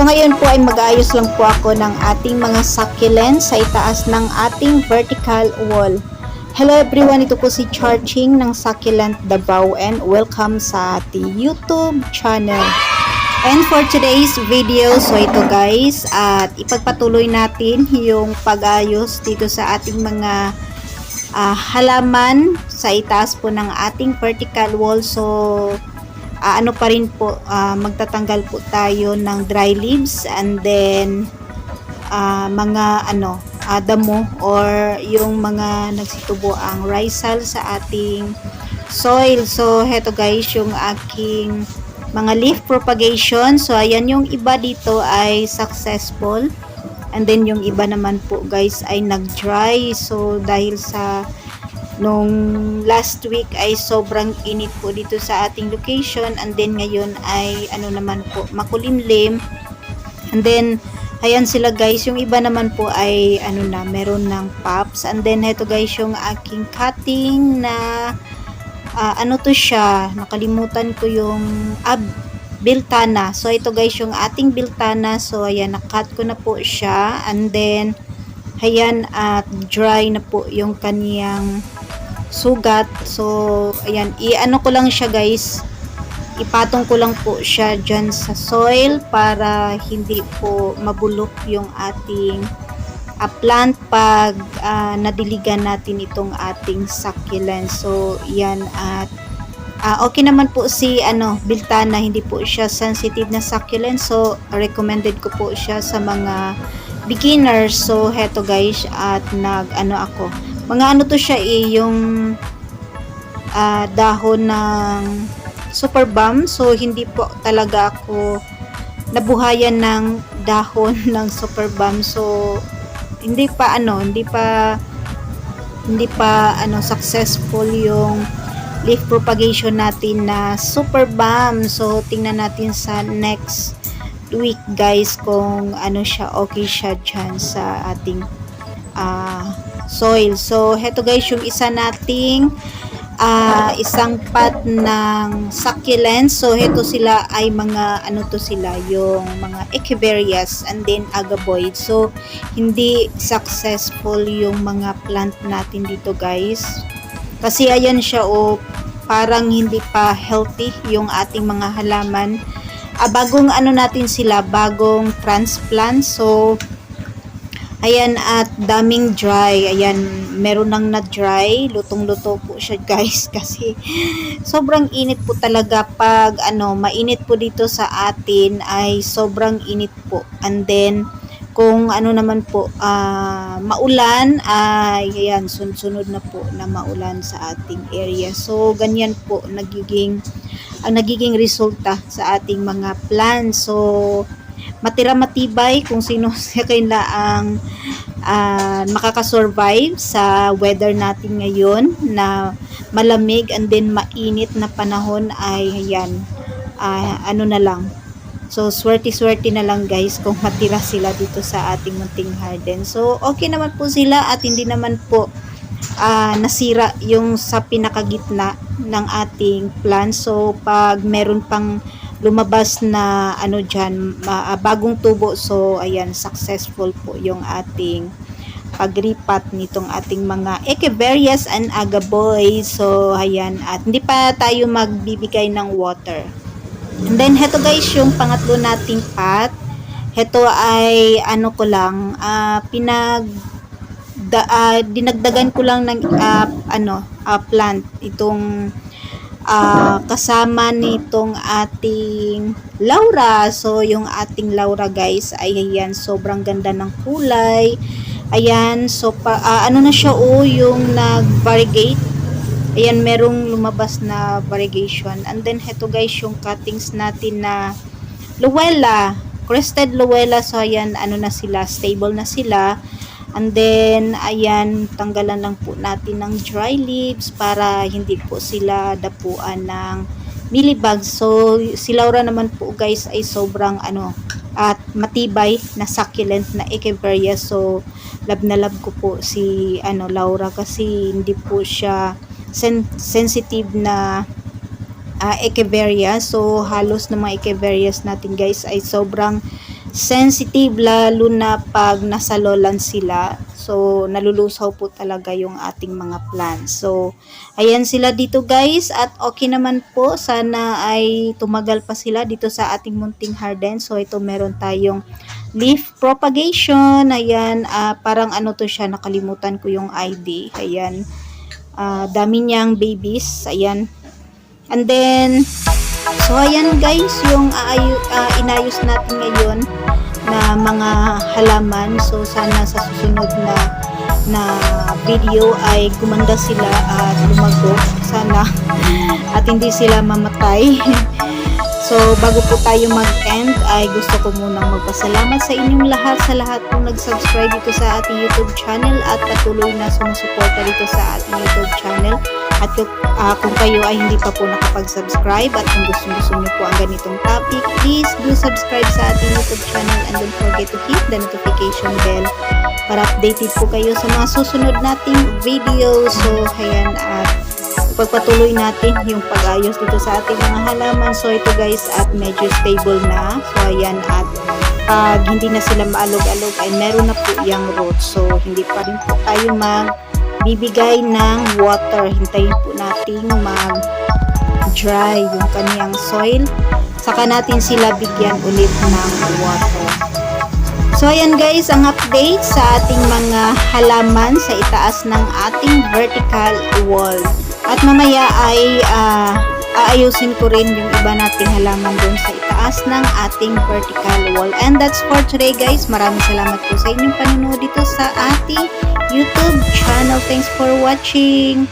So ngayon po ay mag-aayos lang po ako ng ating mga succulents sa itaas ng ating vertical wall. Hello everyone, ito po si Charching ng Succulent Davao and welcome sa ating YouTube channel. And for today's video, so ito guys, at ipagpatuloy natin yung pag-ayos dito sa ating mga halaman sa itaas po ng ating vertical wall. So ano pa rin po, magtatanggal po tayo ng dry leaves and then mga damo or yung mga nagsitubo ang rhizal sa ating soil. So heto guys yung aking mga leaf propagation. So ayan, yung iba dito ay successful and then yung iba naman po guys ay nag-dry. So dahil sa nung last week ay sobrang init po dito sa ating location and then ngayon ay naman po makulimlim and then ayan sila guys, yung iba naman po ay meron ng pops and then heto guys yung aking cutting na to siya, nakalimutan ko yung biltana. So ito guys yung ating biltana. So ayan, nakat ko na po siya and then ayan, at dry na po yung kaniyang sugat. So ayan, ko lang siya guys, ipatong ko lang po siya dyan sa soil para hindi po mabulok yung ating plant pag nadiligan natin itong ating succulent. So yan, at okay naman po si biltana, hindi po siya sensitive na succulent, so recommended ko po siya sa mga beginners. So heto guys, at ako mga to siya yung dahon ng super balm. So hindi po talaga ako nabuhayan ng dahon ng super balm. So hindi pa successful yung leaf propagation natin na super balm. So tingnan natin sa next week guys kung siya, okay siya dyan sa ating soil. So heto guys yung isa nating isang pot ng succulents. So heto sila ay mga sila yung mga echeverias and then agaboid. So hindi successful yung mga plant natin dito guys, kasi ayan siya, parang hindi pa healthy yung ating mga halaman. Bagong natin sila, bagong transplant. So ayan, at daming dry. Ayan, meron nang na-dry. Lutong-luto po siya guys kasi sobrang init po talaga. Pag mainit po dito sa atin ay sobrang init po. And then kung naman po maulan ay ayan, sunod na po na maulan sa ating area. So ganyan po ang nagiging resulta sa ating mga plants. So matibay kung sino kaila ang makakasurvive sa weather natin ngayon na malamig and then mainit na panahon ay ayan, na lang. So swerte na lang guys kung matira sila dito sa ating munting garden. So okay naman po sila at hindi naman po nasira yung sa pinakagitna ng ating plant. So pag meron pang lumabas na dyan, bagong tubo, so ayan, successful po yung ating pagripat nitong ating mga echeverias and agaboy. So ayan, at hindi pa tayo magbibigay ng water. And then heto guys yung pangatlo nating pot. Heto ay ko lang dinagdagan ko lang ng plant itong kasama nitong ating Laura. So yung ating Laura guys ay ayan, sobrang ganda ng kulay. Ayan, so na siya, yung nag-variegate. Ayan, merong lumabas na variegation. And then heto guys yung cuttings natin na Luella, crested Luella. So ayan, na sila, stable na sila. And then ayan, tanggalan lang po natin ng dry leaves para hindi po sila dapuan ng mealybugs. So si Laura naman po guys ay sobrang at matibay na succulent na echeveria. So love na love ko po si Laura kasi hindi po siya sensitive na echeveria. So halos ng mga echeverias natin guys ay sobrang sensitive lalo na pag nasa lowland sila. So, nalulusaw po talaga yung ating mga plants. So, ayan sila dito guys at okay naman po. Sana ay tumagal pa sila dito sa ating munting garden. So, ito meron tayong leaf propagation. Ayan, parang ano to siya, nakalimutan ko yung ID. Ayan, dami niyang babies. Ayan. And then, so ayan guys, yung inayos natin ngayon na mga halaman. So sana sa susunod na video ay gumanda sila at lumago. Sana at hindi sila mamatay. So bago po tayo mag-end ay gusto ko munang magpasalamat sa inyong lahat, sa lahat pong nag-subscribe dito sa ating YouTube channel at patuloy na sumusuporta dito sa ating YouTube channel. At kung kayo ay hindi pa po nakapag-subscribe at kung gusto niyo po ang ganitong topic, please do subscribe sa ating YouTube channel and don't forget to hit the notification bell para updated po kayo sa mga susunod nating videos. So ayan, at pagpatuloy natin yung pag-ayos dito sa ating mga halaman. So ito guys at medyo stable na. So ayan, at pag hindi na sila maalog-alog ay meron na po yung root. So hindi pa rin po tayo magbibigay ng water. Hintayin po natin mag-dry yung kaniyang soil. Saka natin sila bigyan ulit ng water. So ayan guys, ang update sa ating mga halaman sa itaas ng ating vertical wall. At mamaya ay aayusin ko rin yung iba nating halaman doon sa itaas ng ating vertical wall. And that's for today guys. Maraming salamat po sa inyong panonood dito sa ating YouTube channel. Thanks for watching.